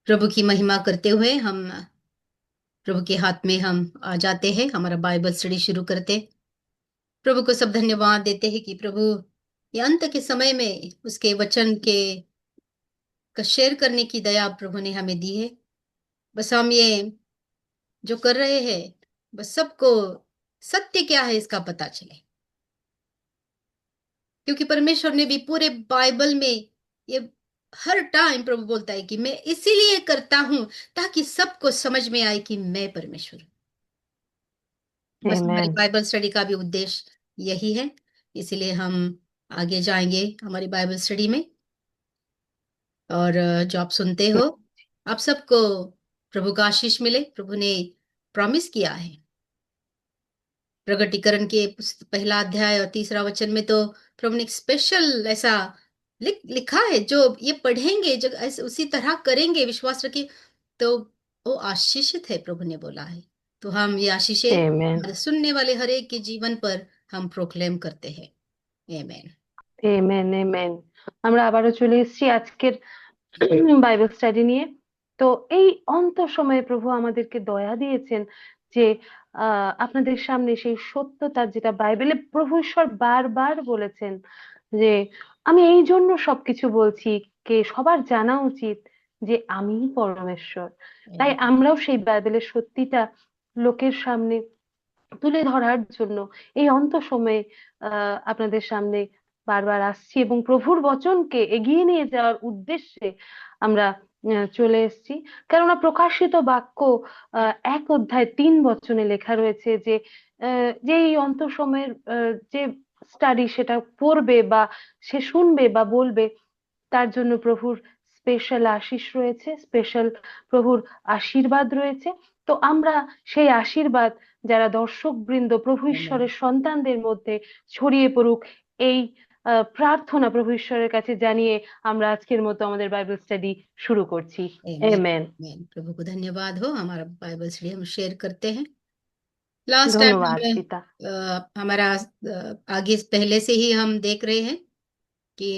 प्रभु की महिमा करते हुए हम प्रभु के हाथ में हम आ जाते हैं, हमारा बाइबल स्टडी शुरू करते। प्रभु को सब धन्यवाद देते हैं कि प्रभु ये अंत के समय में उसके वचन के का शेयर करने की दया प्रभु ने हमें दी है। बस हम ये जो कर रहे हैं, बस सबको सत्य क्या है इसका पता चले, क्योंकि परमेश्वर ने भी पूरे बाइबल में ये हर टाइम प्रभु बोलता है कि मैं इसीलिए करता हूं ताकि सबको समझ में आए कि मैं परमेश्वर हूं। बस हमारी Amen. बाइबल स्टडी का भी उद्देश्य यही है, इसीलिए हम आगे जाएंगे हमारी बाइबल स्टडी में। और जो आप सुनते हो, आप सबको प्रभु का आशीष मिले। प्रभु ने प्रॉमिस किया है प्रगटीकरण के पहला अध्याय और तीसरा वचन में, तो प्रभु ने एक स्पेशल ऐसा लिखा है, जो ये पढ़ेंगे, जो ऐसे उसी तरह करेंगे, विश्वास रखिए, तो वो आशीषित है, प्रभु ने बोला है। तो हम ये आशीषें Amen. हमारे सुनने वाले हर एक के जीवन पर हम प्रोक्लेम करते हैं। आमेन। Amen. Amen. আমরা আবারও চলে এসেছি আজকের বাইবেল স্টাডি নিয়ে। তো এই অন্ত সময়ে প্রভু আমাদেরকে দয়া দিয়েছেন যে আপনাদের সামনে সেই সত্যতা, যেটা বাইবেলে প্রভু ঈশ্বর বারবার বলেছেন যে আমি এই জন্য সবকিছু বলছি, কে সবার জানা উচিত যে আমি পরমেশ্বর। তাই আমেন। আমরাও সেই বাইবেলের সত্যিটা লোকের সামনে তুলে ধরার জন্য এই অন্ত সময়ে আপনাদের সামনে বারবার আসছি এবং প্রভুর বচনকে এগিয়ে নিয়ে যাওয়ার উদ্দেশ্যে আমরা চলে এসেছি। কেননা প্রকাশিত বাক্য 1 অধ্যায় 3 বচনে লেখা রয়েছে যে যে এই অন্ত সময়ের যে স্টাডি সেটা পড়বে বা সে শুনবে বা বলবে, তার জন্য প্রভুর স্পেশাল আশিস রয়েছে, স্পেশাল প্রভুর আশীর্বাদ রয়েছে। তো আমরা সেই আশীর্বাদ যারা দর্শক বৃন্দ প্রভু আমেন। ঈশ্বরের সন্তানদের মধ্যে ছড়িয়ে পড়ুক, এই প্রার্থনা প্রভু ঈশ্বরের কাছে জানিয়ে আমরা আজকের মতো আমাদের বাইবেল স্টাডি শুরু করছি। आमेन। আমেন। आमेन। प्रभु को धन्यवाद हो। हमारा बाइबल स्टडी हम शेयर करते हैं। लास्ट टाइम ধন্যবাদ हमें পিতা। हमारा आगे पहले से ही हम देख रहे हैं कि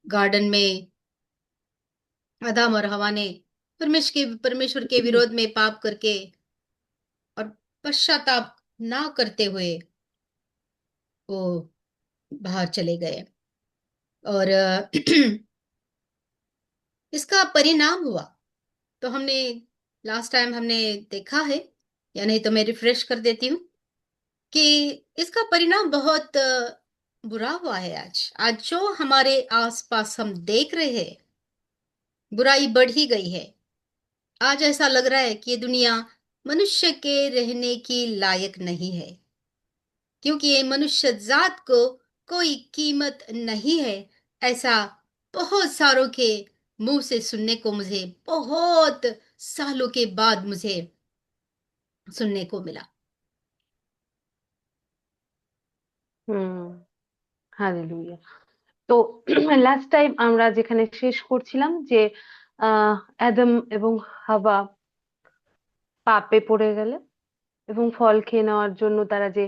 गार्डन में आदम और हवा ने परमेश्वर के विरोध में पाप करके और पश्चाताप ना करते हुए वो बाहर चले गए। और इसका परिणाम हुआ, तो हमने लास्ट टाइम हमने देखा है, या नहीं तो मैं रिफ्रेश कर देती हूँ कि इसका परिणाम बहुत बुरा हुआ है। आज आज जो हमारे आसपास हम देख रहे हैं, बुराई बढ़ ही गई है। आज ऐसा लग रहा है कि ये दुनिया मनुष्य के रहने की लायक नहीं है, क्योंकि ये मनुष्य जात को कोई कीमत नहीं है। ऐसा बहुत सारों के मुंह से सुनने को, मुझे बहुत सालों के बाद मुझे सुनने को मिला। হুম। হালেলুয়া। তো লাস্ট টাইম আমরা যেখানে শেষ করছিলাম যে অ্যাদাম এবং হাওয়া পাপে পড়ে গেলেন এবং ফল খেয়ে নেওয়ার জন্য তারা যে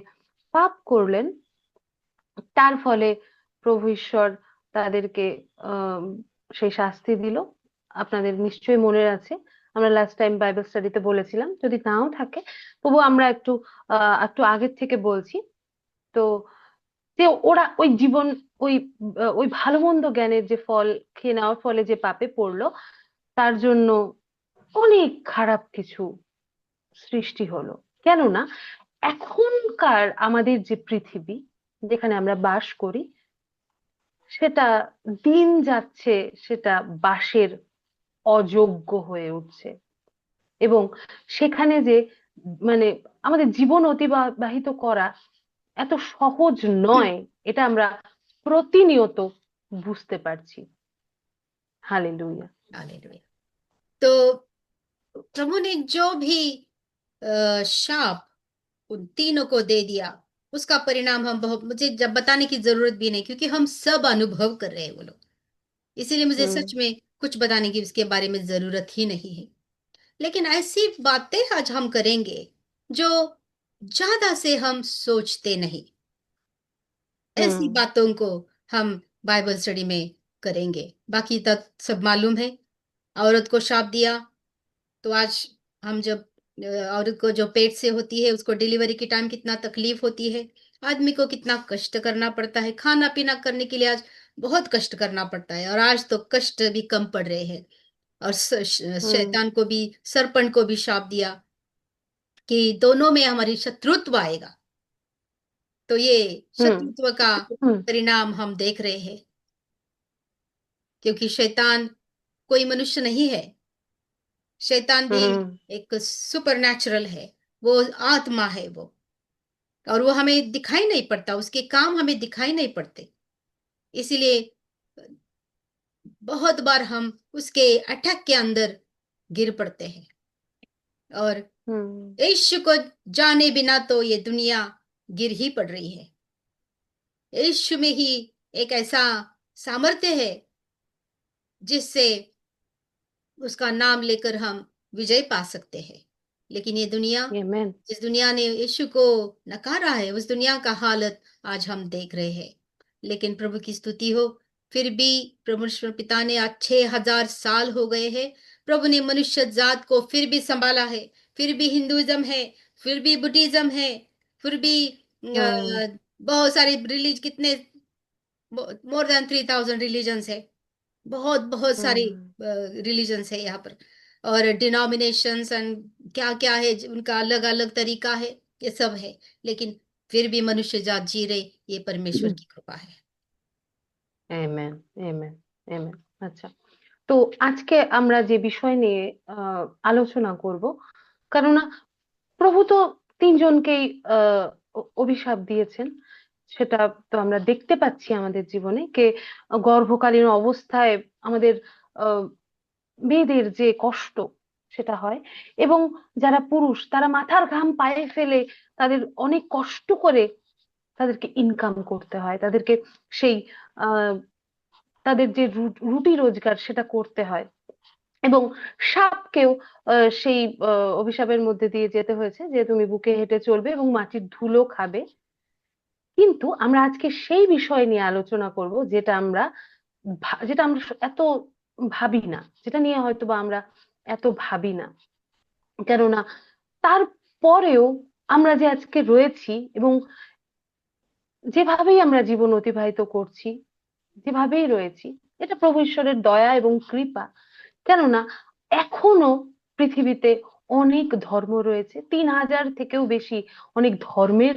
পাপ করলেন, তার ফলে প্রভু ঈশ্বর তাদেরকে আহ সেই শাস্তি দিল। আপনাদের নিশ্চয়ই মনে আছে, আমরা লাস্ট টাইম বাইবেল স্টাডিতে বলেছিলাম, যদি নাও থাকে তবু আমরা একটু আগের থেকে বলছি। তো যে ওরা ওই জীবন, ওই ওই ভালো মন্দ জ্ঞানের যে ফল খেয়ে নেওয়ার ফলে যে পাপে পড়লো, তার জন্য অনেক খারাপ কিছু সৃষ্টি হলো। কেননা এখনকার আমাদের যে পৃথিবী, যেখানে আমরা বাস করি, সেটা দিন যাচ্ছে, সেটা বাসের অযোগ্য হয়ে উঠছে। এবং সেখানে যে মানে আমাদের জীবন অতিবাহিত করা এত সহজ নয়, এটা আমরা প্রতিনিয়ত বুঝতে পারছি। হালেলুয়া। हालेलुया। तो प्रभु ने जो भी शाप उन तीनों को दे दिया, उसका परिणाम हम बहुत, मुझे जब बताने की जरूरत भी नहीं, क्योंकि हम सब अनुभव कर रहे हैं वो लोग। इसीलिए मुझे হুম। सच में कुछ बताने की उसके बारे में जरूरत ही नहीं है। लेकिन ऐसी बातें आज हम करेंगे जो ज्यादा से हम सोचते नहीं। ऐसी हम्म। बातों को हम बाइबल स्टडी में करेंगे। बाकी तक सब मालूम है। औरत को शाप दिया, तो आज हम जब औरत को जो पेट से होती है उसको डिलीवरी के टाइम कितना तकलीफ होती है, आदमी को कितना कष्ट करना पड़ता है, खाना पीना करने के लिए आज बहुत कष्ट करना पड़ता है। और आज तो कष्ट भी कम पड़ रहे हैं। और हम्म। शैतान को भी, सरपंच को भी शाप दिया कि दोनों में हमारी शत्रुत्व आएगा। तो ये हम्म। शत्रुत्व का हम्म। परिणाम हम देख रहे हैं, क्योंकि शैतान कोई मनुष्य नहीं है। शैतान भी हम्म। एक सुपर नेचुरल है, वो आत्मा है वो। और वो हमें दिखाई नहीं पड़ता, उसके काम हमें दिखाई नहीं पड़ते। इसीलिए बहुत बार हम उसके अटैक के अंदर गिर पड़ते हैं। और हम्म। यीशु को जाने बिना तो ये दुनिया गिर ही पड़ रही है। यीशु में ही एक ऐसा सामर्थ्य है जिससे उसका नाम लेकर हम विजय पा सकते हैं। लेकिन ये दुनिया, आमेन। जिस दुनिया ने यीशु को नकारा है, उस दुनिया का हालत आज हम देख रहे हैं। लेकिन प्रभु की स्तुति हो, फिर भी परमेश्वर पिता ने आज 6,000 साल हो गए हैं, प्रभु ने मनुष्य जात को फिर भी संभाला है। फिर भी हिंदुइज्म है, फिर भी बुद्धिज्म है, फिर भी हम्म। बहुत सारे रिलीज, कितने मोर देन 3,000 रिलीजन्स है। बहुत बहुत सारी हम्म। रिलीजन्स है यहाँ पर। और डिनोमिनेशंस एंड क्या क्या है, उनका अलग अलग तरीका है, ये सब है। लेकिन फिर भी मनुष्य जात जी रहे, ये परमेश्वर की कृपा है। আমেন। আমেন। আমেন। আচ্ছা, তো আজকে আমরা যে বিষয় নিয়ে আলোচনা করব, কেননা প্রভু তো তিনজনকেই অভিশাপ দিয়েছেন, সেটা তো আমরা দেখতে পাচ্ছি আমাদের জীবনে, কে গর্ভকালীন অবস্থায় আমাদের আহ, মেয়েদের যে কষ্ট সেটা হয়, এবং যারা পুরুষ তারা মাথার ঘাম পায়ে ফেলে তাদের অনেক কষ্ট করে তাদেরকে ইনকাম করতে হয়, তাদেরকে সেই আহ তাদের যে রুটি রোজগার সেটা করতে হয়, এবং সাপকেও সেই অভিশাপের মধ্যে দিয়ে যেতে হয়েছে যে তুমি বুকে হেঁটে চলবে এবং মাটির ধুলো খাবে। কিন্তু আমরা আজকে সেই বিষয় নিয়ে আলোচনা করব যেটা আমরা এত ভাবি না, যেটা নিয়ে হয়তো বা আমরা এত ভাবি না, কেননা তারপরেও আমরা যে আজকে রয়েছি এবং যেভাবেই আমরা জীবন অতিবাহিত করছি, যেভাবেই রয়েছি, এটা প্রভু ঈশ্বরের দয়া এবং কৃপা। কেননা এখনো পৃথিবীতে অনেক ধর্ম রয়েছে, 3,000 থেকেও বেশি অনেক ধর্মের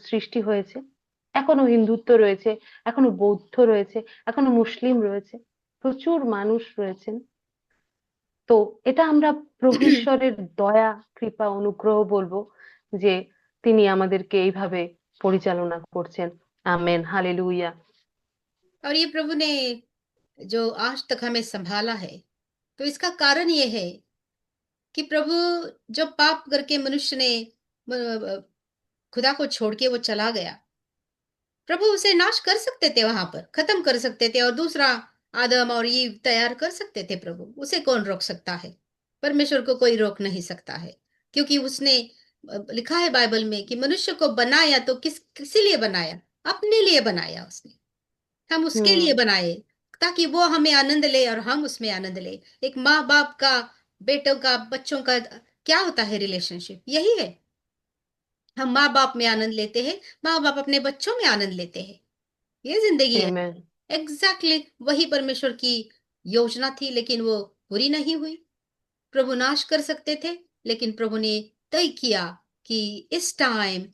সৃষ্টি হয়েছে। এখনো হিন্দুত্ব রয়েছে, এখনো বৌদ্ধ রয়েছে, এখনো মুসলিম রয়েছে, প্রচুর মানুষ রয়েছেন। তো এটা আমরা প্রভু ঈশ্বরের দয়া, কৃপা, অনুগ্রহ বলবো, যে তিনি আমাদেরকে এইভাবে পরিচালনা করছেন। Amen, hallelujah. और ये प्रभु ने जो आज तक हमें संभाला है, तो इसका कारण ये है कि प्रभु, जब पाप करके मनुष्य ने खुदा को छोड़ के वो चला गया, प्रभु उसे नाश कर सकते थे, वहां पर खत्म कर सकते थे और दूसरा आदम और ईव तैयार कर सकते थे। प्रभु, उसे कौन रोक सकता है? परमेश्वर को कोई रोक नहीं सकता है, क्योंकि उसने लिखा है बाइबल में कि मनुष्य को बनाया तो किसी लिए बनाया? अपने लिए बनाया उसने। हम उसके लिए हम्म। बनाए, ताकि वो हमें आनंद ले और हम उसमें आनंद ले। एक माँ बाप का, बेटों का, बच्चों का क्या होता है रिलेशनशिप? यही है। हम माँ बाप में आनंद लेते हैं, माँ बाप अपने बच्चों में आनंद लेते हैं। ये जिंदगी है। आमेन। एग्जैक्टली वही परमेश्वर की योजना थी, लेकिन वो पूरी नहीं हुई। प्रभु नाश कर सकते थे, लेकिन प्रभु ने तय किया कि इस टाइम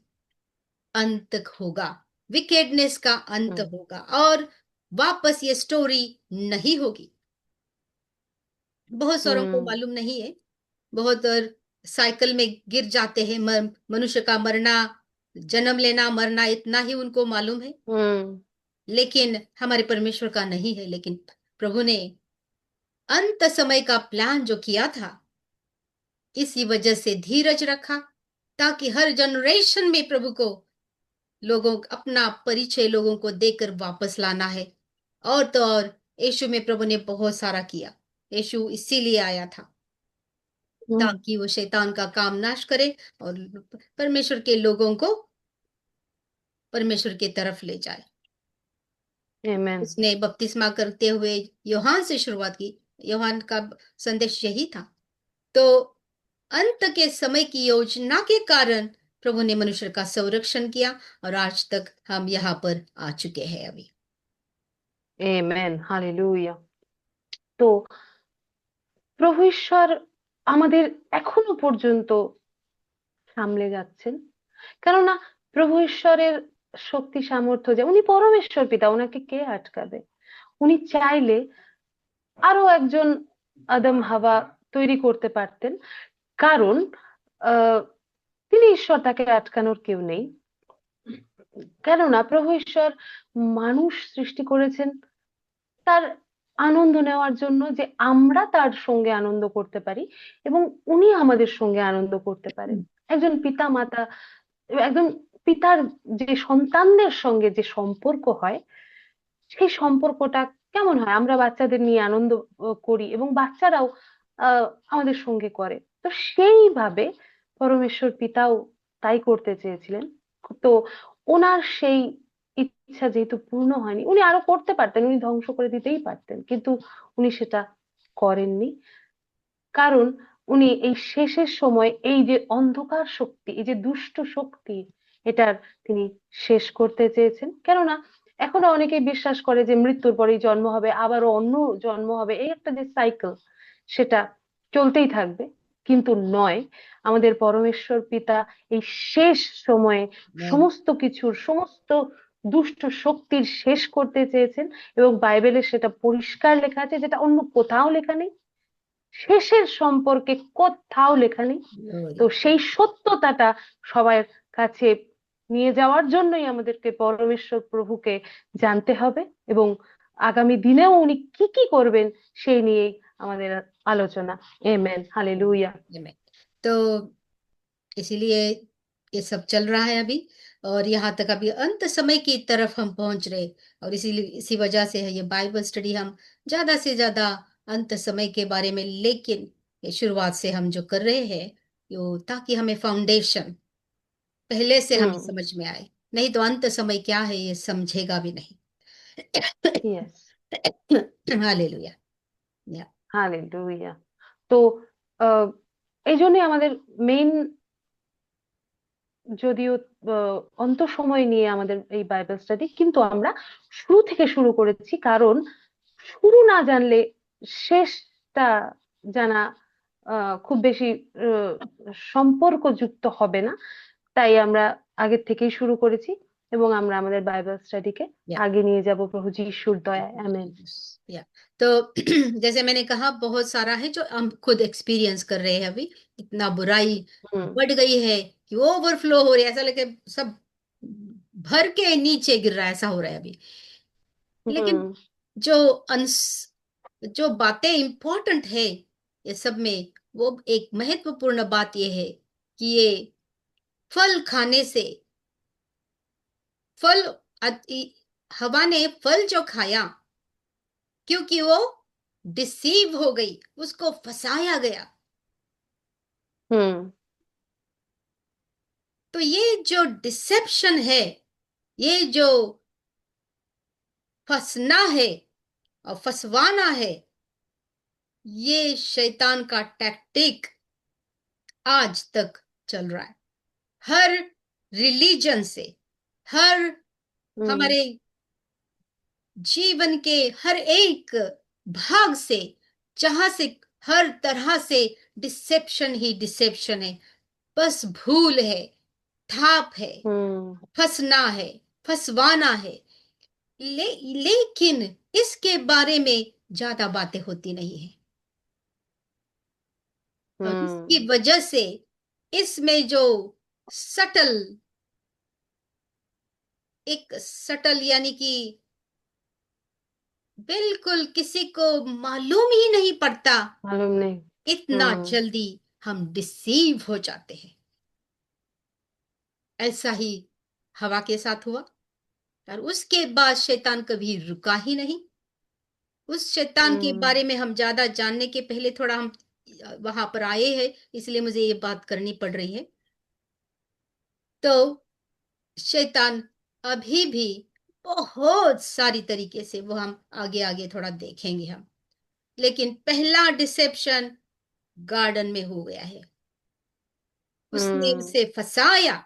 अंत होगा, विकेडनेस का अंत हम्म। होगा, और वापस ये स्टोरी नहीं होगी। बहुत सारों को हम्म। मालूम नहीं है। बहुत साइकिल में गिर जाते हैं। मनुष्य का मरना, जन्म लेना, मरना, इतना ही उनको मालूम है। हम्म। लेकिन हमारे परमेश्वर का नहीं है। लेकिन प्रभु ने अंत समय का प्लान जो किया था, इसी वजह से धीरज रखा, ताकि हर जनरेशन में प्रभु को, लोगों अपना परिचय लोगों को देकर वापस लाना है। और तो और यीशु में प्रभु ने बहुत सारा किया। यीशु इसीलिए आया था, हम्म। ताकि वो शैतान का काम नाश करे और परमेश्वर के लोगों को परमेश्वर की तरफ ले जाए। आमेन। उसने बपतिस्मा करते हुए यूहन्ना से शुरुआत की। यूहन्ना का संदेश यही था। तो अंत के समय की योजना के कारण प्रभु ने मनुष्य का संरक्षण किया, और आज तक हम यहाँ पर आ चुके हैं अभी। আমেন। হালেলুয়া। তো প্রভু ঈশ্বর আমাদের এখনো পর্যন্ত সামলে যাচ্ছেন, কেননা প্রভু ঈশ্বরের শক্তি সামর্থ্য, যে উনি পরমেশ্বর পিতা, ওনাকে কে আটকাবে? উনি চাইলে আরো একজন আদম হাওয়া তৈরি করতে পারতেন, কারণ আহ তিনি ঈশ্বর, তাকে আটকানোর কেউ নেই। কেননা প্রভু ঈশ্বর মানুষ সৃষ্টি করেছেন তার আনন্দ নেওয়ার জন্য, যে আমরা তার সঙ্গে আনন্দ করতে পারি এবং উনি আমাদের সঙ্গে আনন্দ করতে পারেন। একজন পিতা মাতা, একজন পিতার যে সন্তানদের সঙ্গে যে সম্পর্ক হয়, সেই সম্পর্কটা কেমন হয়? আমরা বাচ্চাদের নিয়ে আনন্দ করি এবং বাচ্চারাও আমাদের সঙ্গে করে। তো সেইভাবে পরমেশ্বর পিতাও তাই করতে চেয়েছিলেন। তো ওনার সেই ইচ্ছা যেহেতু পূর্ণ হয়নি, উনি আরো করতে পারতেন, উনি ধ্বংস করে দিতেই পারতেন, কিন্তু উনি সেটা করেননি। কারণ উনি এই শেষের সময় এই যে অন্ধকার শক্তি, এই যে দুষ্ট শক্তি, এটার তিনি শেষ করতে চেয়েছেন। কেননা এখনো অনেকেই বিশ্বাস করে যে মৃত্যুর পরেই জন্ম হবে, আবারও অন্য জন্ম হবে, এই একটা যে সাইকেল, সেটা চলতেই থাকবে। কিন্তু নয়, আমাদের পরমেশ্বর পিতা এই শেষ সময়ে সমস্ত কিছুর, সমস্ত দুষ্ট শক্তির শেষ করতে চেয়েছেন, এবং বাইবেলে সেটা পরিষ্কার লেখা আছে, যেটা অন্য কোথাও লেখা নেই, শেষের সম্পর্কে কোথাও লেখা নেই। তো সেই সত্যতাটা সবার কাছে নিয়ে যাওয়ার জন্যই আমাদেরকে পরমেশ্বর প্রভুকে জানতে হবে, এবং আগামী দিনেও উনি কি কি করবেন সেই নিয়েই আমাদের আলোচনা। আমেন। হালেলুয়া। तो इसीलिए ये सब चल रहा है अभी, और यहाँ तक अभी अंत समय की तरफ हम पहुंच रहे। और इसीलिए इसी वजह से है ये बाइबल स्टडी हम ज्यादा से ज्यादा अंत समय के बारे में, लेकिन ये शुरुआत से हम जो कर रहे हैं, यो ताकि हमें फाउंडेशन पहले से हमें हम्म। समझ में आए। नहीं तो अंत समय क्या है ये समझेगा भी नहीं। यस। हालेलुया। या হালেলুয়া। তো আহ এই জন্যই আমাদের মেইন, যদিও অন্ত সময় নিয়ে আমাদের এই বাইবেল স্টাডি, কিন্তু আমরা শুরু থেকে শুরু করেছি, কারণ শুরু না জানলে শেষটা জানা খুব বেশি আহ, সম্পর্কযুক্ত হবে না। তাই আমরা আগের থেকেই শুরু করেছি, এবং আমরা আমাদের বাইবেল স্টাডিকে या আগে নিয়ে যাব প্রভু যিশুর দয়ায়। আমেন। या तो जैसे मैंने कहा, बहुत सारा है जो हम खुद एक्सपीरियंस कर रहे हैं अभी। इतना बुराई হুম। बढ़ गई है कि ओवरफ्लो हो रही है, ऐसा लगे सब भर के नीचे गिर रहा है, ऐसा हो रहा है अभी। लेकिन হুম। जो अंश जो बातें इंपॉर्टेंट है ये सब में, वो एक महत्वपूर्ण बात ये है कि ये फल खाने से, फल हवा ने फल जो खाया, क्योंकि वो डिसीव हो गई, उसको फंसाया गया। হুম। तो ये जो डिसेप्शन है, ये जो फंसना है और फंसवाना है, ये शैतान का टैक्टिक आज तक चल रहा है। हर रिलीजन से, हर হুম। हमारे जीवन के हर एक भाग से, जहां से हर तरह से डिसेप्शन ही डिसेप्शन है। बस भूल है, थाप है, হুম। फंसना है, फंसवाना है। लेकिन इसके बारे में ज्यादा बातें होती नहीं है, और इसकी হুম। वजह से इसमें जो सटल, एक सटल यानी कि बिल्कुल किसी को मालूम ही नहीं पड़ता, मालूम नहीं। इतना হুম। जल्दी हम डिसीव हो जाते हैं। ऐसा ही हवा के साथ हुआ, और उसके बाद शैतान कभी रुका ही नहीं। उस शैतान के হুম। बारे में हम ज्यादा जानने के पहले थोड़ा हम वहां पर आए हैं, इसलिए मुझे ये बात करनी पड़ रही है। तो शैतान अभी भी बहुत सारी तरीके से, वो हम आगे आगे थोड़ा देखेंगे हम। लेकिन पहला डिसेप्शन गार्डन में हो गया है। उसने हम्म। उसे फंसाया,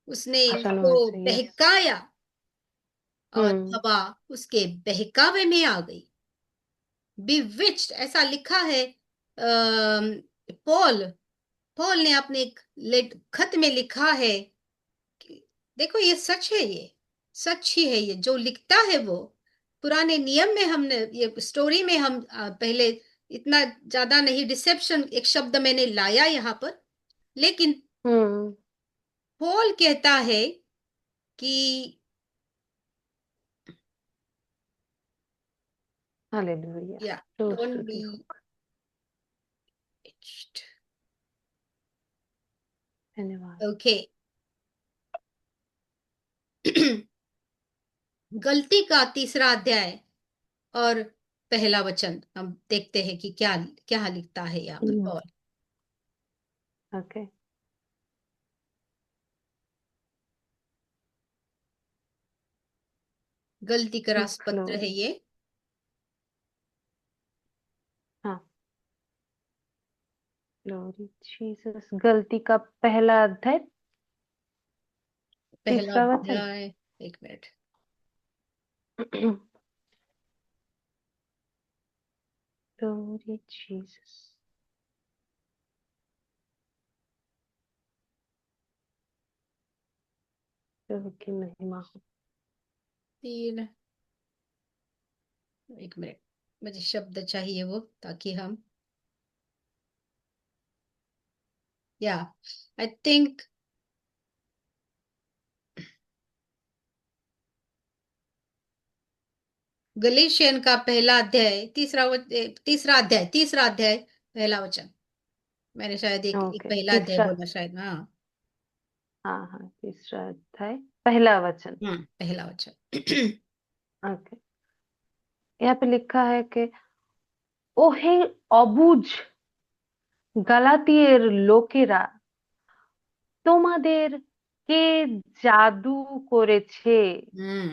उसने उसको फंसाने से, यस। बहकाया, और हम्म। हवा उसके बहकावे में आ गई। बिविच्ड ऐसा लिखा है। पॉल पॉल ने अपने एक खत में लिखा है कि देखो, ये सच है, ये सच ही है, ये जो लिखता है वो। पुराने नियम में हमने ये स्टोरी में हम पहले इतना ज्यादा नहीं, डिसेप्शन एक शब्द मैंने लाया यहाँ पर, लेकिन हम्म। पॉल कहता है कि हालेलुया। या तो डोंट बी स्तुति हो। धन्यवाद। ओके। गलती का तीसरा अध्याय और पहला वचन हम देखते हैं कि क्या क्या लिखता है यहाँ पर पॉल। ओके। गलती का राजपत्र है ग्लोरी। ये। हाँ। Glory Jesus. गलती का पहला अध्याय, पहला तीसरा वचन। अध्याय, एक मिनट। Glory Jesus. प्रभु की महिमा हो। तीन, एक मिनट, मुझे शब्द चाहिए वो, ताकि हम, या आई थिंक गलेशियन का पहला अध्याय, तीसरा अध्याय पहला वचन। मैंने शायद एक ओके, पहला अध्याय तीसरा। बोला शायद, हाँ। हाँ हाँ, तीसरा अध्याय पहला वचन। पहला वचन। ओके। यहाँ पे लिखा है कि ওহে অবুঝ গালাতিয়ের লোকেরা, তোমাদের কে জাদু করেছে हम्म।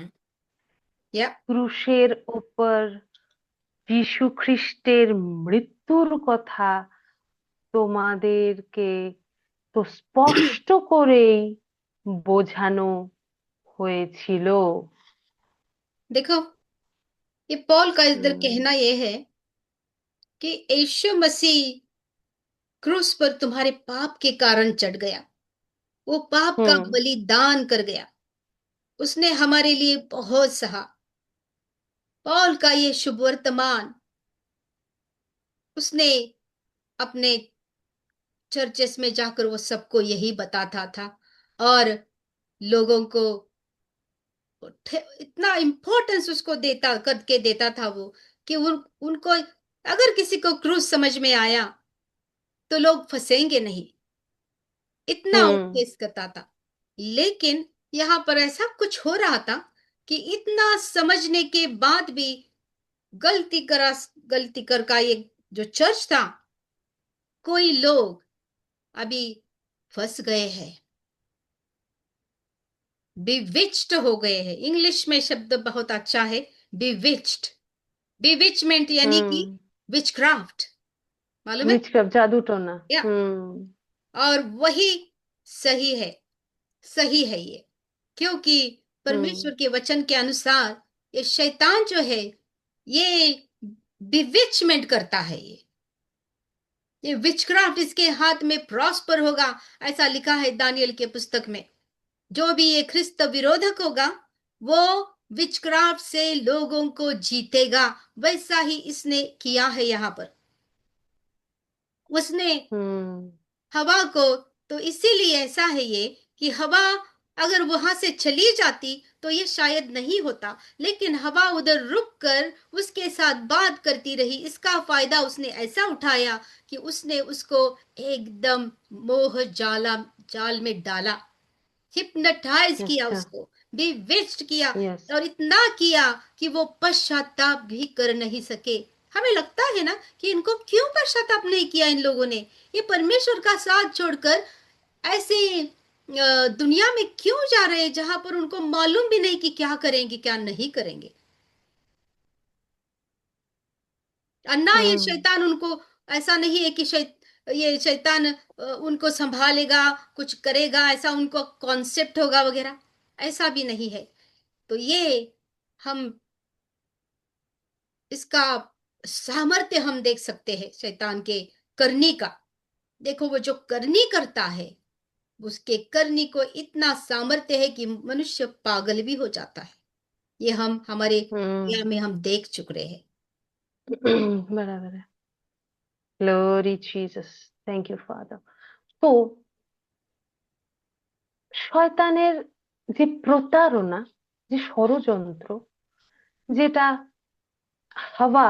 या ক্রুশের উপর যীশু খ্রিস্টের মৃত্যুর কথা তোমাদেরকে তো স্পষ্ট করেই বোঝানো হয়েছিল। देखो, ये पॉल का इधर हम्म। कहना ये है कि यीशु मसीह क्रूस पर तुम्हारे पाप के कारण चढ़ गया। वो पाप का हम्म। बलिदान कर गया। उसने हमारे लिए बहुत सहा। पॉल का ये शुभ वर्तमान उसने अपने चर्चेस में जाकर वो सबको यही बताता था, और लोगों को इतना इम्पोर्टेंस उसको देता करके देता था वो, कि उनको अगर किसी को क्रूस समझ में आया तो लोग फंसेंगे नहीं, इतना वो हम्म। फेस करता था। लेकिन यहाँ पर ऐसा कुछ हो रहा था कि इतना समझने के बाद भी गलती कर का ये जो चर्च था, कोई लोग अभी फंस गए हैं, बिविच्ड हो गए हैं। इंग्लिश में शब्द बहुत अच्छा है, बिविच्ड। बिविचमेंट यानी कि हम्म। विचक्राफ्ट, मालूम है? विच कब जादू टोना। या हम्म। और वही सही है, सही है ये, क्योंकि हम्म। परमेश्वर के वचन के अनुसार ये शैतान जो है, ये बिविचमेंट करता है, ये विचक्राफ्ट इसके हाथ में प्रॉस्पर होगा। ऐसा लिखा है दानियल के पुस्तक में। जो भी ये ख्रिस्त विरोधक होगा, वो विचक्राफ्ट से लोगों को जीतेगा। वैसा ही इसने किया है यहाँ पर। उसने हम्म। हवा को, तो इसीलिए ऐसा है ये कि हवा अगर वहां से चली जाती तो ये शायद नहीं होता, लेकिन हवा उधर रुक कर उसके साथ बात करती रही। इसका फायदा उसने ऐसा उठाया कि उसने उसको एकदम मोह जाल में डाला, हिप्नोटाइज किया अच्छा। उसको, बिविच्ड किया, यस। और इतना किया कि वो पश्चाताप भी कर नहीं सके। हमें लगता है ना कि इनको क्यों पश्चाताप नहीं किया इन लोगों ने, ये परमेश्वर का साथ छोड़कर ऐसे दुनिया में क्यों जा रहे हैं जहां पर उनको मालूम भी नहीं कि क्या करेंगे क्या नहीं करेंगे। और ना ये हम्म। शैतान उनको, ऐसा नहीं है कि ये शैतान उनको संभालेगा, कुछ करेगा, ऐसा उनको कॉन्सेप्ट होगा वगैरह, ऐसा भी नहीं है। तो ये हम इसका सामर्थ्य हम देख सकते हैं शैतान के करनी का। देखो वो जो करनी करता है, उसके करनी को इतना सामर्थ्य है कि मनुष्य पागल भी हो जाता है। ये हम हमारे हम्म। दुनिया में हम देख चुके हैं। बराबर है। Glory Jesus, thank you father. তো শয়তানের যে প্রতারণা, যে ষড়যন্ত্র, যেটা হাওয়া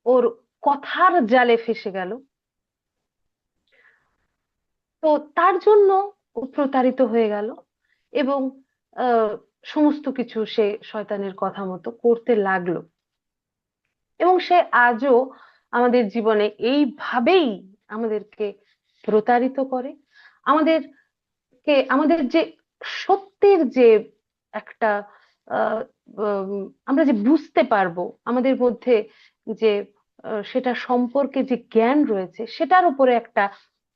ওর কথার জালে ফেসে গেল, তো তার জন্য ও প্রতারিত হয়ে গেল এবং আহ, সমস্ত কিছু সে শয়তানের কথা মতো করতে লাগলো। এবং সে আজও আমাদের জীবনে এইভাবেই আমাদেরকে প্রতারিত করে। আমাদেরকে, আমাদের যে সত্যের যে একটা আহ, আমরা যে বুঝতে পারবো আমাদের মধ্যে যে সেটা সম্পর্কে যে জ্ঞান রয়েছে, সেটার উপরে একটা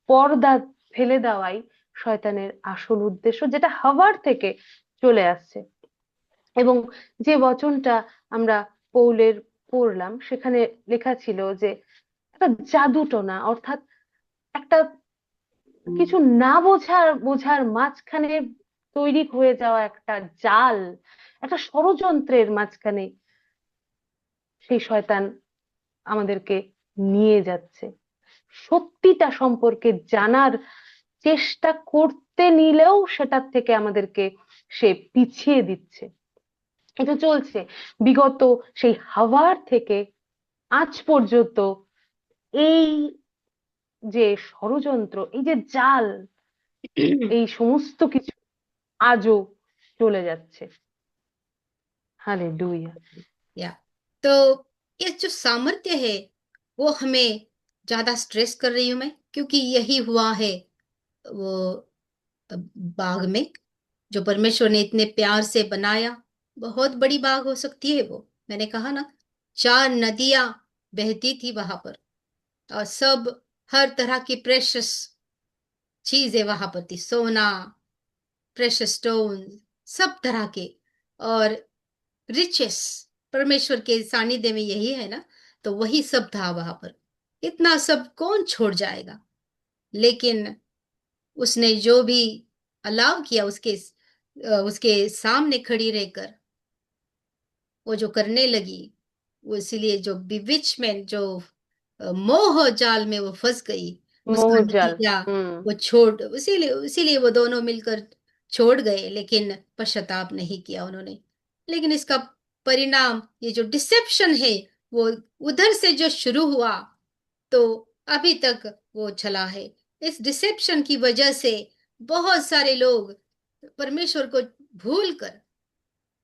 পর্দা ফেলে দেওয়াই শয়তানের আসল উদ্দেশ্য, যেটা হাওয়ার থেকে চলে আসছে। এবং যে বচনটা আমরা পৌলের পড়লাম, সেখানে লেখা ছিল যে একটা জাদুটোনা, অর্থাৎ একটা কিছু না বোঝার বোঝার মাঝখানে তৈরি হয়ে যাওয়া একটা জাল, একটা ষড়যন্ত্রের মাঝখানে সেই শয়তান আমাদেরকে নিয়ে যাচ্ছে। সত্যিটা সম্পর্কে জানার চেষ্টা করতে নিলেও সেটার থেকে আমাদেরকে সে পিছিয়ে দিচ্ছে। এটা চলছে বিগত সেই হাওয়ার থেকে আজ পর্যন্ত। এই যে ষড়যন্ত্র, এই যে জাল, এই সমস্ত কিছু আজও চলে যাচ্ছে। हालेलुया। या तो ये जो सामर्थ्य है वो हमें ज्यादा स्ट्रेस कर रही हूं मैं, क्योंकि यही हुआ है वो बाग में, जो परमेश्वर ने इतने प्यार से बनाया। बहुत बड़ी बाग हो सकती है वो, मैंने कहा ना, 4 नदियां बहती थी वहां पर, और सब हर तरह की प्रेशियस चीजें वहां पर थी, सोना, प्रेशियस स्टोन, सब तरह के, और रिचेस, परमेश्वर के सानिध्य में यही है ना, तो वही सब था वहां पर। इतना सब कौन छोड़ जाएगा। लेकिन उसने जो भी अलाव किया, उसके सामने खड़ी रहकर वो जो करने लगी, वो इसीलिए जो बिविचमेंट, जो मोह जाल में वो फंस गई, उसका मोहजाल। नतीजा हम्म। वो छोड़, इसीलिए इसीलिए वो दोनों मिलकर छोड़ गए, लेकिन पश्चाताप नहीं किया उन्होंने। लेकिन इसका परिणाम, ये जो डिसेप्शन है, वो उधर से जो शुरू हुआ, तो अभी तक वो चला है। इस डिसेप्शन की वजह से बहुत सारे लोग परमेश्वर को भूलकर,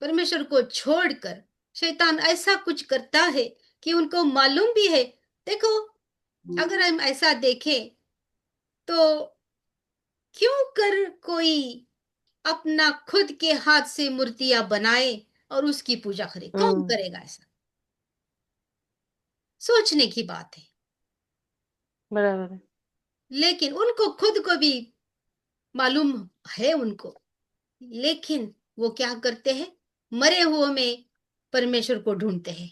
परमेश्वर को छोड़कर, शैतान ऐसा कुछ करता है कि उनको मालूम भी है। देखो, अगर हम ऐसा देखें तो क्यों कर कोई अपना खुद के हाथ से मूर्तियां बनाए और उसकी पूजा करे, कौन हम्म। करेगा ऐसा। सोचने की बात है। बराबर है। लेकिन उनको खुद को भी मालूम है उनको, लेकिन वो क्या करते हैं, मरे हुए में परमेश्वर को ढूंढते हैं,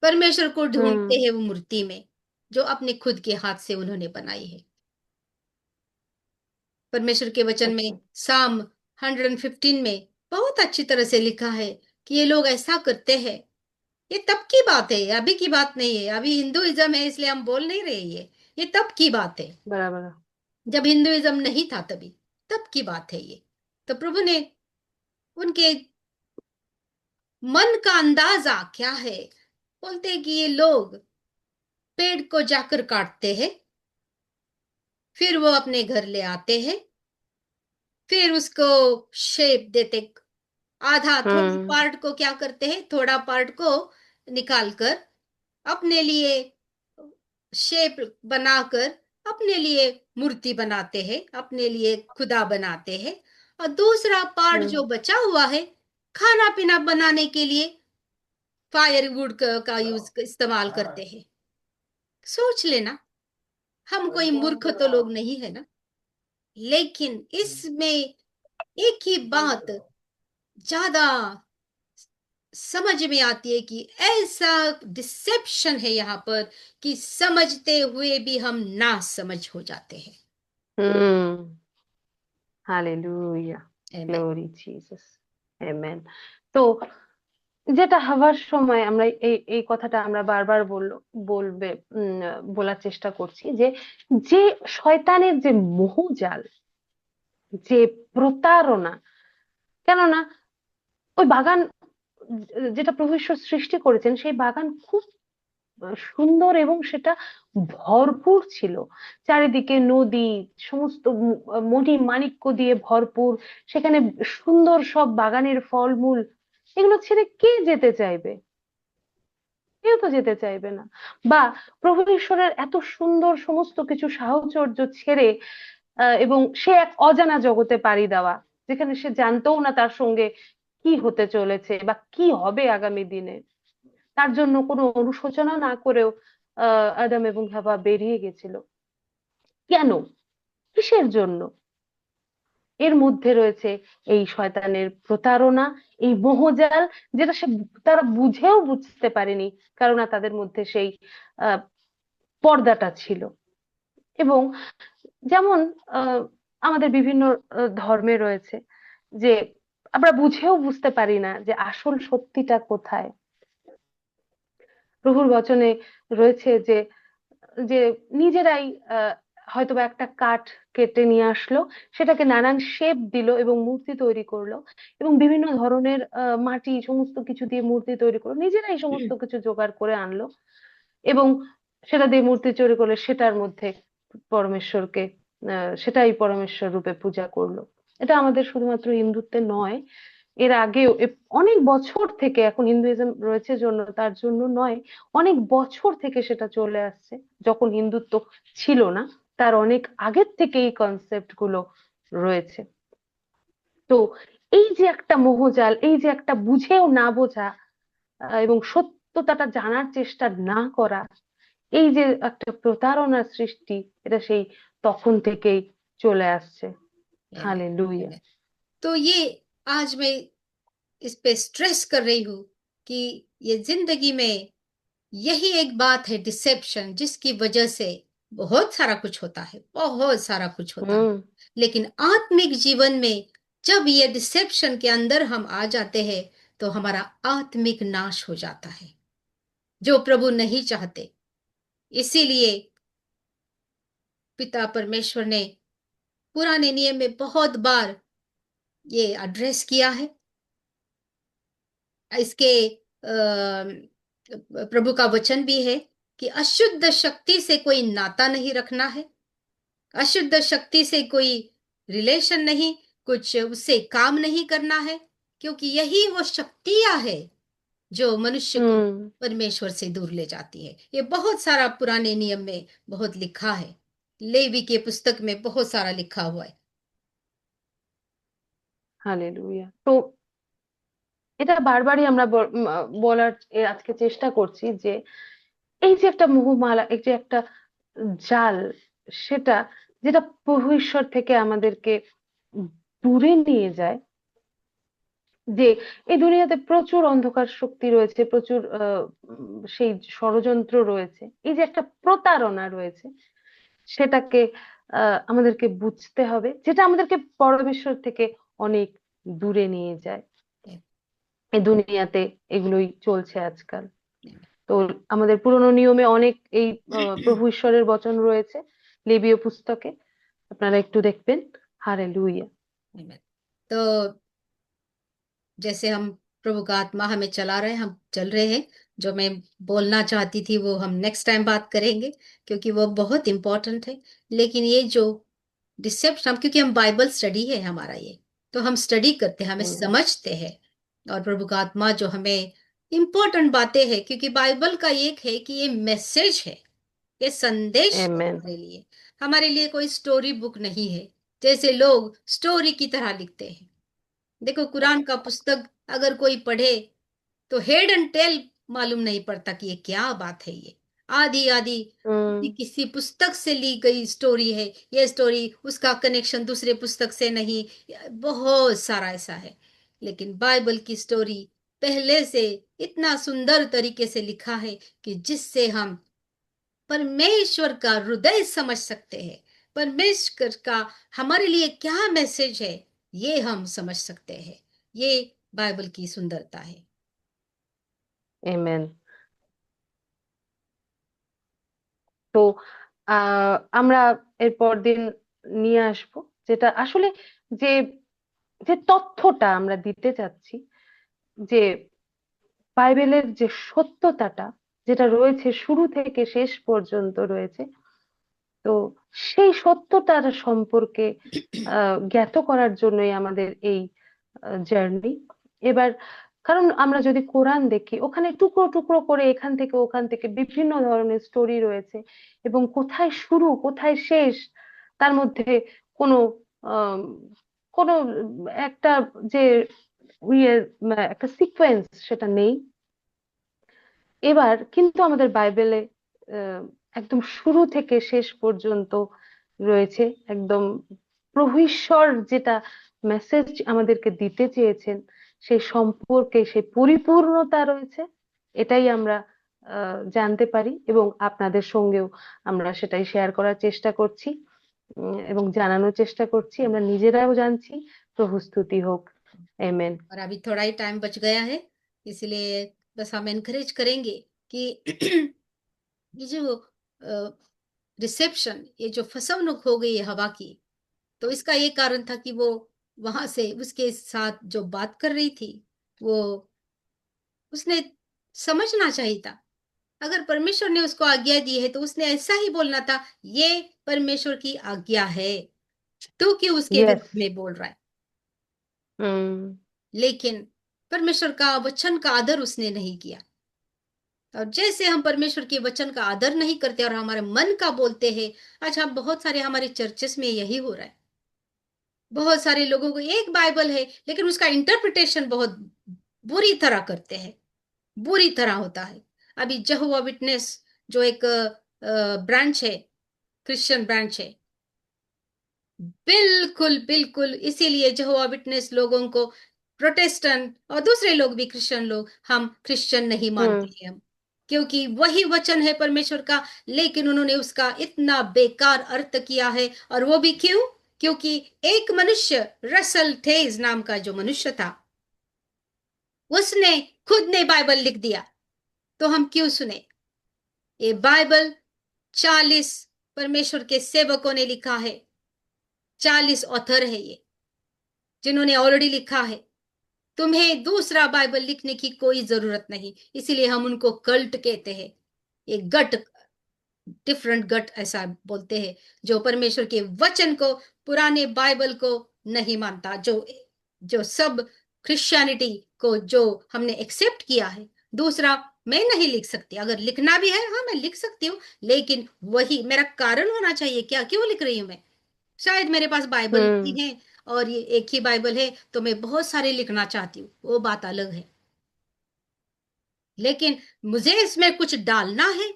परमेश्वर को ढूंढते हम्म। हैं वो मूर्ति में, जो अपने खुद के हाथ से उन्होंने बनाई है। परमेश्वर के वचन में अच्छा। साम 115 में बहुत अच्छी तरह से लिखा है कि ये लोग ऐसा करते हैं। ये तब की बात है, अभी की बात नहीं है। अभी हिंदुइज्म है इसलिए हम बोल नहीं रहे, ये तब की बात है, बराबर है। जब हिंदुइज्म नहीं था तभी, तब की बात है ये। तो प्रभु ने उनके मन का अंदाजा क्या है, बोलते हैं कि ये लोग पेड़ को जाकर काटते हैं, फिर वो अपने घर ले आते हैं, फिर उसको शेप देते, आधा थोड़ा हम्म। पार्ट को क्या करते हैं, थोड़ा पार्ट को निकाल कर अपने लिए शेप बनाकर अपने लिए मूर्ति बनाते हैं, अपने लिए खुदा बनाते हैं, और दूसरा पार्ट जो हम्म बचा हुआ है खाना पीना बनाने के लिए फायरवुड का यूज इस्तेमाल करते हैं। सोच लेना, हम कोई मूर्ख तो लोग नहीं है ना। लेकिन इसमें एक ही बात ज्यादा समझ में आती है कि ऐसा डिसेप्शन है यहाँ पर कि समझते हुए भी हम ना समझ हो जाते हैं। हम्म hallelujah, Amen. Glory Jesus, amen. তো যেটা হওয়ার সময় আমরা এই এই কথাটা আমরা বারবার বলবে বলার চেষ্টা করছি যে যে শয়তানের যে মোহজাল, যে প্রতারণা, কেননা ওই বাগান যেটা প্রভু ঈশ্বর সৃষ্টি করেছেন সেই বাগান খুব সুন্দর এবং সেটা ভরপুর ছিল। চারিদিকে নদী, সমস্ত মণি মাণিক্য দিয়ে ভরপুর, সেখানে সুন্দর সব বাগানের ফলমূল, এগুলো ছেড়ে কে যেতে চাইবে? কেউ তো যেতে চাইবে না। বা প্রভু ঈশ্বরের এত সুন্দর সমস্ত কিছু সাহচর্য ছেড়ে এবং সে এক অজানা জগতে পাড়ি দেওয়া, যেখানে সে জানতোও না তার সঙ্গে কি হতে চলেছে বা কি হবে আগামী দিনে, তার জন্য কোনো অনুশোচনা না করেও আদম এবং হাওয়া বেরিয়ে গেছিল। কেন? কিসের জন্য? এর মধ্যে রয়েছে এই শয়তানের প্রতারণা, এই মোহজাল, যেটা তারা বুঝেও বুঝতে পারেনি, কারণ তাদের মধ্যে সেই আহ পর্দাটা ছিল। এবং যেমন আহ আমাদের বিভিন্ন ধর্মে রয়েছে যে আমরা বুঝেও বুঝতে পারি না যে আসল সত্যিটা কোথায়। প্রভুর বচনে রয়েছে যে যে নিজেরাই হয়তোবা একটা কাঠ কেটে নিয়ে আসলো, সেটাকে নানান শেপ দিল এবং মূর্তি তৈরি করলো, এবং বিভিন্ন ধরনের মাটি সমস্ত কিছু দিয়ে মূর্তি তৈরি করলো, নিজেরাই সমস্ত কিছু জোগাড় করে আনলো, এবং সেটা দিয়ে মূর্তি তৈরি করলে সেটার মধ্যে পরমেশ্বরকে সেটাই পরমেশ্বর রূপে পূজা করলো। এটা আমাদের শুধুমাত্র হিন্দুত্বে নয়, এর আগেও অনেক বছর থেকে, এখন হিন্দুইজম রয়েছে জন্য তার জন্য নয়, অনেক বছর থেকে সেটা চলে আসছে। যখন হিন্দুত্ব ছিল না তার অনেক আগের থেকে এই কনসেপ্ট গুলো রয়েছে। তো এই যে একটা মোহজাল, এই যে একটা বুঝেও না বোঝা এবং সত্যতাটা জানার চেষ্টা না করা, এই যে একটা প্রতারণার সৃষ্টি, এটা সেই তখন থেকেই চলে আসছে। Amen. হালেলুয়া। Amen. तो ये आज मैं इस पे स्ट्रेस कर रही हूं कि ये जिंदगी में यही एक बात है, डिसेप्शन, जिसकी वजह से बहुत सारा कुछ होता है, बहुत सारा कुछ होता है। हम्म लेकिन आत्मिक जीवन में जब ये डिसेप्शन के अंदर हम आ जाते हैं तो हमारा आत्मिक नाश हो जाता है, जो प्रभु नहीं चाहते। इसीलिए पिता परमेश्वर ने पुराने नियम में बहुत बार ये एड्रेस किया है। इसके प्रभु का वचन भी है कि अशुद्ध शक्ति से कोई नाता नहीं रखना है, अशुद्ध शक्ति से कोई रिलेशन नहीं, कुछ उससे काम नहीं करना है, क्योंकि यही वो शक्तियां है जो मनुष्य को हम्म परमेश्वर से दूर ले जाती है। ये बहुत सारा पुराने नियम में बहुत लिखा है, लेवी के पुस्तक में बहुत सारा लिखा हुआ है। হালেলুয়া। তো এটা বারবারই আমরা বলার আজকে চেষ্টা করছি যে এই যে একটা মোহমালা, এই যে একটা জাল, সেটা যেটা প্রভু ঈশ্বর থেকে আমাদেরকে দূরে নিয়ে যায়। যে এই দুনিয়াতে প্রচুর অন্ধকার শক্তি রয়েছে, প্রচুর সেই ষড়যন্ত্র রয়েছে, এই যে একটা প্রতারণা রয়েছে, সেটাকে আমাদেরকে বুঝতে হবে, যেটা আমাদেরকে পরমেশ্বর থেকে অনেক দূরে নিয়ে যায়। এই দুনিয়াতে এগুলোই চলছে আজকাল। তো আমাদের পুরোনো নিয়মে অনেক এই প্রভু ঈশ্বরের বচন রয়েছে লেবীয় পুস্তকে, আপনারা একটু দেখবেন। হালেলুয়া। तो जैसे हम प्रभु का आत्मा हमें चला रहे हैं, हम चल रहे हैं। जो मैं बोलना चाहती थी वो हम नेक्स्ट टाइम बात करेंगे, क्योंकि वो बहुत इंपॉर्टेंट है। लेकिन ये जो डिसेप्शन, हम क्योंकि हम बाइबल स्टडी है हमारा ये, तो हम स्टडी करते हैं, हमें हम्म समझते हैं। और प्रभु का आत्मा जो हमें इंपॉर्टेंट बातें हैं, क्योंकि बाइबल का एक है कि ये मैसेज है, ये संदेश है आमेन। हमारे लिए। हमारे लिए कोई स्टोरी बुक नहीं है, जैसे लोग स्टोरी की तरह लिखते हैं। देखो, कुरान का पुस्तक अगर कोई पढ़े तो हेड एंड टेल मालूम नहीं पड़ता कि ये क्या बात है। ये आधी आधी किसी हम्म। किसी पुस्तक से ली गई स्टोरी है। ये स्टोरी, उसका कनेक्शन दूसरे पुस्तक से नहीं। बहुत सारा ऐसा है। लेकिन बाइबल की स्टोरी पहले से इतना सुंदर तरीके से लिखा है कि जिससे हम परमेश्वर का हृदय समझ सकते हैं। परमेश्वर का हमारे लिए क्या मैसेज है, ये हम समझ सकते हैं। ये बाइबल की सुंदरता है। আমেন। তো আমরা এরপর দিন নিয়ে আসবো, যেটা আসলে যে যে তথ্যটা আমরা দিতে চাচ্ছি, যে বাইবেলের যে সত্যতাটা যেটা রয়েছে শুরু থেকে শেষ পর্যন্ত রয়েছে, তো সেই সত্যতার সম্পর্কে জ্ঞাত করার জন্যই আমাদের এই জার্নি। এবার কারণ আমরা যদি কোরআন দেখি, ওখানে টুকরো টুকরো করে এখান থেকে ওখান থেকে বিভিন্ন ধরনের স্টোরি রয়েছে, এবং কোথায় শুরু কোথায় শেষ তার মধ্যে কোনো আহ কোনো একটা যে ইয়ে একটা সিকোয়েন্স সেটা নেই। এবার কিন্তু আমাদের বাইবেলে আহ, একদম শুরু থেকে শেষ পর্যন্ত রয়েছে একদম প্রভু ঈশ্বর যেটা মেসেজ আমাদেরকে দিতে চেয়েছেন সেই সম্পর্কে সেই পরিপূর্ণতা রয়েছে। এটাই আমরা জানতে পারি, এবং আপনাদের সঙ্গেও আমরা সেটাই শেয়ার করার চেষ্টা করছি, এবং জানানোর চেষ্টা করছি। আমরা নিজেরাও জানছি। প্রভু স্তুতি হোক। আমেন। और अभी थोड़ा ही टाइम बच गया है, इसलिए बस हम एनकरेज करेंगे कि ये जो रिसेप्शन, ये जो फसवनुक हो गई है हवा की, तो इसका ये कारण था कि वो वहां से उसके साथ जो बात कर रही थी, वो उसने समझना चाहिए था। अगर परमेश्वर ने उसको आज्ञा दी है तो उसने ऐसा ही बोलना था, ये परमेश्वर की आज्ञा है, तू क्यों उसके यस। विरुद्ध में बोल रहा है। हम्म। लेकिन परमेश्वर का वचन का आदर उसने नहीं किया। और जैसे हम परमेश्वर के वचन का आदर नहीं करते और हमारे मन का बोलते हैं, आज हम बहुत सारे हमारे चर्चेस में यही हो रहा है। बहुत सारे लोगों को एक बाइबल है, लेकिन उसका इंटरप्रिटेशन बहुत बुरी तरह करते हैं, बुरी तरह होता है। अभी यहोवा विटनेस जो एक ब्रांच है, क्रिश्चियन ब्रांच है, बिल्कुल बिल्कुल इसीलिए यहोवा विटनेस लोगों को, प्रोटेस्टेंट और दूसरे लोग भी, क्रिश्चियन लोग, हम क्रिश्चियन नहीं मानते हम्म। हैं हम, क्योंकि वही वचन है परमेश्वर का, लेकिन उन्होंने उसका इतना बेकार अर्थ किया है। और वो भी क्यों? क्योंकि एक मनुष्य, रसल थेज नाम का जो मनुष्य था, उसने खुद ने बाइबल लिख दिया। तो हम क्यों सुने? ये बाइबल 40 परमेश्वर के सेवकों ने लिखा है। 40 ऑथर है ये, जिन्होंने ऑलरेडी लिखा है। तुम्हें दूसरा बाइबल लिखने की कोई जरूरत नहीं। इसीलिए हम उनको कल्ट कहते हैं, एक गट, डिफरेंट गट ऐसा बोलते हैं, जो परमेश्वर के वचन को, पुराने बाइबल को नहीं मानता, जो जो सब क्रिश्चियनिटी को जो हमने एक्सेप्ट किया है। दूसरा मैं नहीं लिख सकती, अगर लिखना भी है, हाँ मैं लिख सकती हूँ, लेकिन वही मेरा कारण होना चाहिए। क्या, क्यों लिख रही हूँ मैं? शायद मेरे पास बाइबल हम्म। नहीं है और ये एक ही बाइबल है, तो मैं बहुत सारे लिखना चाहती हूँ, वो बात अलग है। लेकिन मुझे इसमें कुछ डालना है।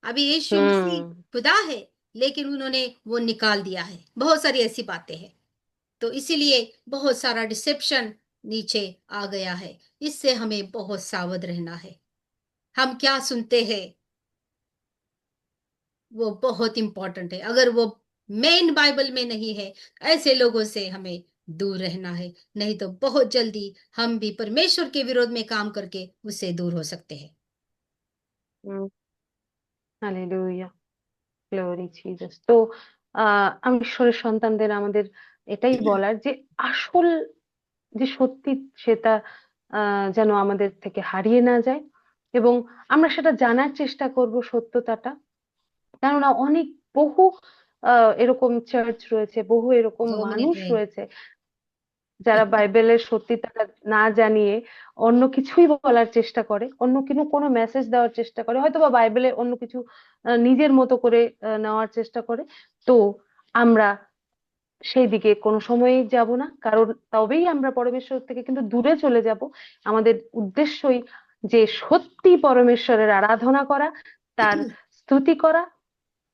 अभी यीशु मसीह हम्म। खुदा है, लेकिन उन्होंने वो निकाल दिया है। बहुत सारी ऐसी बातें हैं। तो इसीलिए बहुत सारा डिसेप्शन नीचे आ गया है। इससे हमें बहुत सावध रहना है। हम क्या सुनते हैं, वो बहुत इंपॉर्टेंट है। अगर वो मेन बाइबल में नहीं है, ऐसे लोगों से हमें दूर रहना है। नहीं तो बहुत जल्दी हम भी परमेश्वर के विरोध में काम करके उससे दूर हो सकते हैं। हम्म। हालेलुया। Glory Jesus. তো আমি ঈশ্বরের সন্তানদের আমাদের এটাই বলার যে আসল যে সত্যি সেটা যেন আমাদের থেকে হারিয়ে না যায়, এবং আমরা সেটা জানার চেষ্টা করব সত্যতাটা। কেননা অনেক বহু এরকম চার্চ রয়েছে, বহু এরকম 2 मिनट মানুষ रहेगी। রয়েছে যারা বাইবেলের সত্যিটা না জানিয়ে অন্য কিছুই বলার চেষ্টা করে, অন্য কোনো মেসেজ দেওয়ার চেষ্টা করে, হয়তো বা বাইবেলে অন্য কিছু নিজের মতো করে নেওয়ার চেষ্টা করে। তো আমরা সেই দিকে কোনো সময়ই যাব না, কারণ তবেই আমরা পরমেশ্বর থেকে কিন্তু দূরে চলে যাব। আমাদের উদ্দেশ্যই যে সত্যি পরমেশ্বরের আরাধনা করা, তার স্তুতি করা,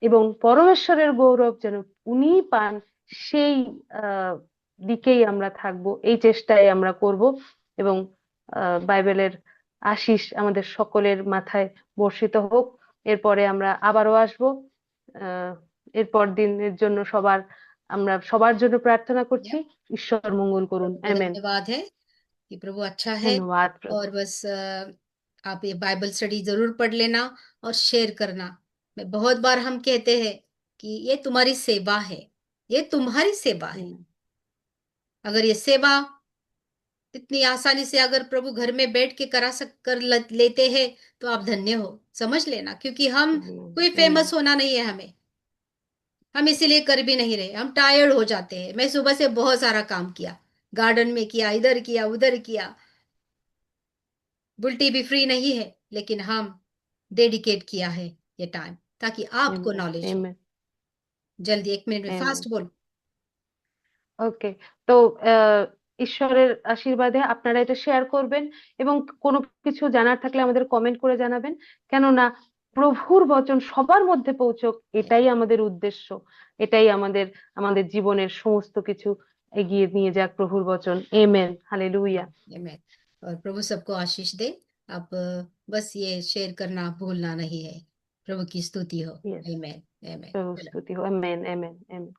এবং পরমেশ্বরের গৌরব যেন উনিই পান, সেই আহ দিকেই আমরা থাকবো, এই চেষ্টাই আমরা করব। এবং বাইবেলের আশিস আমাদের সকলের মাথায় বর্ষিত হোক। এরপরে আমরা আবারও আসবো। আহ এরপর দিনের জন্য আমরা সবার জন্য প্রার্থনা করছি। या ঈশ্বর মঙ্গল করুন। प्रभु का আমেন। धन्यवाद है कि प्रभु अच्छा है। ধন্যবাদ প্রভু। और बस आप ये बाइबल स्टडी जरूर पढ़ लेना और शेयर करना। मैं बहुत बार हम कहते हैं कि ये तुम्हारी सेवा है, ये तुम्हारी सेवा है। Amen. अगर ये सेवा इतनी आसानी से अगर प्रभु घर में बैठ के लेते हैं तो आप धन्य हो, समझ लेना। क्योंकि हम Amen. कोई फेमस Amen. होना नहीं है हमें, हम इसीलिए कर भी नहीं रहे, हम टायर्ड हो जाते हैं। मैं सुबह से बहुत सारा काम किया, गार्डन में किया, इधर किया उधर किया, बुल्टी भी फ्री नहीं है, लेकिन हम डेडिकेट किया है ये टाइम ताकि आपको Amen. नॉलेज हो। Amen. जल्दी 1 मिनट में Amen. फास्ट बोल। ওকে। তো ঈশ্বরের আশীর্বাদে আপনারা এটা শেয়ার করবেন, এবং কোনো কিছু জানার থাকলে আমাদের কমেন্ট করে জানাবেন। কেননা প্রভুর বচন সবার মধ্যে পৌঁছক, এটাই আমাদের উদ্দেশ্য। এটাই আমাদের আমাদের জীবনের সমস্ত কিছু এগিয়ে নিয়ে যাক প্রভুর বচন। আমেন। হালেলুয়া। मैं और प्रभु सबको आशीष दे। आप बस ये शेयर करना भूलना नहीं है। प्रभु की स्तुति हो। ইয়েস। आमेन। आमेन। প্রভু चलो। স্তুতি হোক। আমেন। আমেন। আমেন।